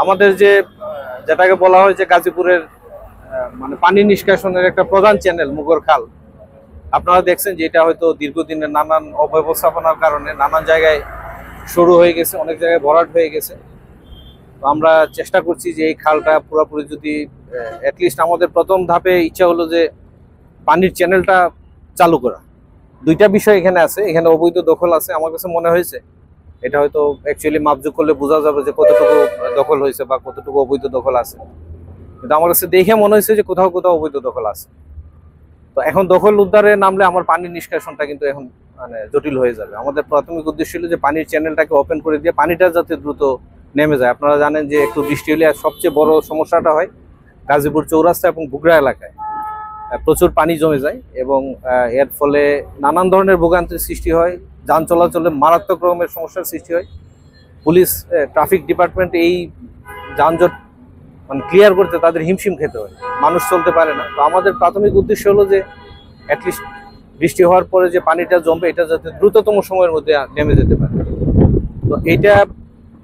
আমাদের যেটাকে বলা হয় যে গাজীপুরের মানে পানি নিষ্কাশনের একটা প্রধান চ্যানেল মুগর খাল, আপনারা দেখছেন যে এটা হয়তো দীর্ঘদিনের নানান অব্যবস্থাপনার কারণে নানান জায়গায় সরু হয়ে গেছে, অনেক জায়গায় ভরাট হয়ে গেছে। তো আমরা চেষ্টা করছি যে এই খালটা পুরোপুরি যদি অ্যাটলিস্ট আমাদের প্রথম ধাপে ইচ্ছা হলো যে পানির চ্যানেলটা চালু করা। দুইটা বিষয় এখানে আছে, এখানে অবৈধ দখল আছে। আমার কাছে মনে হয়েছে এটা হয়তো অ্যাকচুয়ালি মাপজোক করলে বোঝা যাবে যে কতটুকু দখল হয়েছে বা কতটুকু অবৈধ দখল আছে, কিন্তু আমার কাছে দেখে মনে হয়েছে যে কোথাও কোথাও অবৈধ দখল আছে। তো এখন দখল উদ্ধারে নামলে আমার পানির নিষ্কাশনটা কিন্তু এখন মানে জটিল হয়ে যাবে। আমাদের প্রাথমিক উদ্দেশ্য ছিল যে পানির চ্যানেলটাকে ওপেন করে দিয়ে পানিটা যাতে দ্রুত নেমে যায়। আপনারা জানেন যে একটু বৃষ্টি হলে সবচেয়ে বড় সমস্যাটা হয় গাজীপুর চৌরাস্তা এবং বুগড়া এলাকায় প্রচুর পানি জমে যায় এবং এর ফলে নানান ধরনের ভোগান্তির সৃষ্টি হয়, যান চলাচলে মারাত্মক রকমের সমস্যার সৃষ্টি হয়। পুলিশ ট্রাফিক ডিপার্টমেন্ট এই যানজট মানে ক্লিয়ার করতে তাদের হিমশিম খেতে হয়, মানুষ চলতে পারে না। তো আমাদের প্রাথমিক উদ্দেশ্য হলো যে অ্যাটলিস্ট বৃষ্টি হওয়ার পরে যে পানিটা জমবে এটা যাতে দ্রুততম সময়ের মধ্যে নেমে যেতে পারে। তো এইটা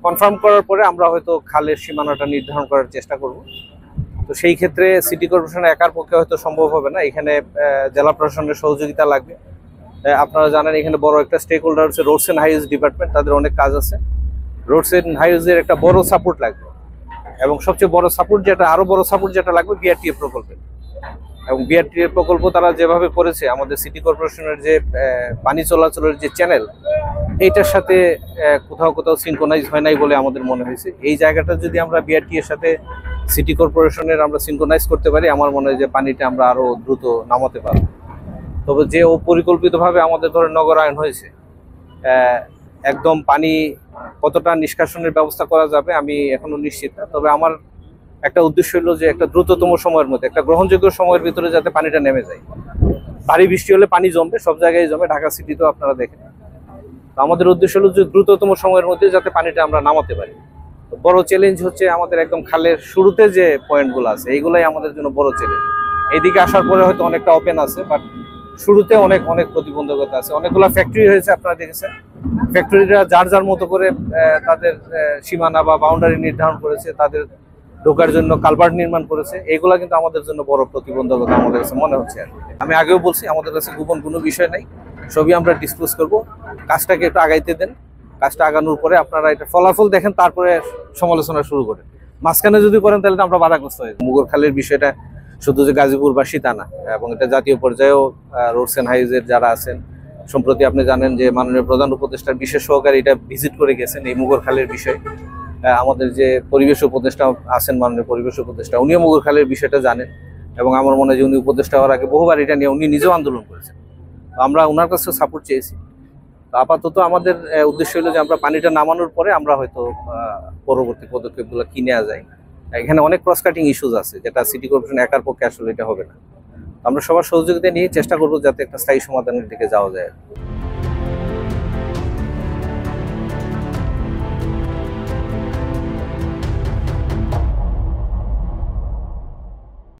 কনফার্ম করার পরে আমরা হয়তো খালের সীমানাটা নির্ধারণ করার চেষ্টা করব। তো সেই ক্ষেত্রে সিটি কর্পোরেশনের একার পক্ষে হয়তো সম্ভব হবে না, এখানে জেলা প্রশাসনের সহযোগিতা লাগবে। আপনারা জানেন এখানে বড় একটা স্টেক হোল্ডার হচ্ছে রোডস এন্ড হাইওয়েজ ডিপার্টমেন্ট, তাদের অনেক কাজ আছে। রোডস এন্ড হাইওয়েজের একটা বড় সাপোর্ট লাগবে এবং সবচেয়ে বড় সাপোর্ট যেটা, আরো বড় সাপোর্ট যেটা লাগবে বিআরটিএ প্রকল্পে। এবং বিআরটিএ প্রকল্প তারা যেভাবে করেছে আমাদের সিটি কর্পোরেশনের যে পানি চলাচলের যে চ্যানেল, এইটার সাথে কোথাও কোথাও সিনক্রোনাইজ হয় নাই বলে আমাদের মনে হয়েছে। এই জায়গাটা যদি আমরা বিআরটি এর সাথে সিটি কর্পোরেশনের আমরা সিনক্রোনাইজ করতে পারি, আমার মনে হয় যে পানিটা আমরা আরো দ্রুত নামাতে পারবো। তবে যে অপরিকল্পিতভাবে আমাদের ধরে নগরায়ণ হয়েছে, একদম পানি কতটা নিষ্কাশনের ব্যবস্থা করা যাবে আমি এখনো নিশ্চিত না। তবে আমার একটা উদ্দেশ্য হলো যে একটা দ্রুততম সময়ের মধ্যে, একটা গ্রহণযোগ্য সময়ের ভিতরে যাতে পানিটা নেমে যায়। ভারী বৃষ্টি হলে পানি জমবে, সব জায়গায় জমে, ঢাকা সিটিতেও আপনারা দেখেন। আমাদের উদ্দেশ্য হলো যে দ্রুততম সময়ের মধ্যে যাতে পানিটা আমরা নামাতে পারি। বড় চ্যালেঞ্জ হচ্ছে আমাদের একদম খালের শুরুতে যে পয়েন্টগুলো আছে এইগুলাই আমাদের জন্য বড় চ্যালেঞ্জ। এইদিকে আসার পরে হয়তো অনেকটা ওপেন আছে, বাট শুরুতে অনেক অনেক প্রতিবন্ধকতা আছে। অনেকগুলো ফ্যাক্টরি হয়েছে, আপনারা দেখেছেন ফ্যাক্টরিরা যার যার মতো করে তাদের সীমানা বা বাউন্ডারি নির্ধারণ করেছে, তাদের ঢোকার জন্য কালভার্ট নির্মাণ করেছে। এগুলা কিন্তু আমাদের জন্য বড় প্রতিবন্ধকতা আমাদের কাছে মনে হচ্ছে। আমি আগেও বলছি আমাদের কাছে গোপন কোনো বিষয় নাই, সবই আমরা ডিসক্লোজ করব। কাজটাকে একটু আগাইতে দেন, কাজটা আগানোর পরে আপনারা এটা ফলাফল দেখেন, তারপরে সমালোচনা শুরু করেন। মাঝখানে যদি করেন তাহলে তো আমরা বাধাগ্রস্ত হয়ে যাবো। মুগর খালের বিষয়টা শুধু যে গাজীপুরবাসী তা না, এবং এটা জাতীয় পর্যায়েও রোডস এন্ড হাইওয়েজের যারা আছেন, সম্প্রতি আপনি জানেন যে মাননীয় প্রধান উপদেষ্টার বিশেষ সহকারী এটা ভিজিট করে গেছেন এই মুগর খালের বিষয়ে। আমাদের যে পরিবেশ উপদেষ্টা আছেন, মাননীয় পরিবেশ উপদেষ্টা, উনিও মুগর খালের বিষয়টা জানেন এবং আমার মনে হয় যে উনি উপদেষ্টা হওয়ার আগে বহুবার এটা নিয়ে উনি নিজেও আন্দোলন করেছেন। আমরা ওনার কাছে সাপোর্ট চেয়েছি। আপাতত আমাদের উদ্দেশ্য হলো যে আমরা পানিটা নামানোর পরে আমরা হয়তো পরবর্তী পদক্ষেপগুলো কি নেওয়া যায়। এখানে অনেক ক্রস কাটিং ইস্যুজ আছে যেটা সিটি কর্পোরেশন একার পক্ষে আসলে এটা হবে না। আমরা সবার সহযোগিতা নিয়ে চেষ্টা করবো যাতে একটা স্থায়ী সমাধানের দিকে যাওয়া যায়।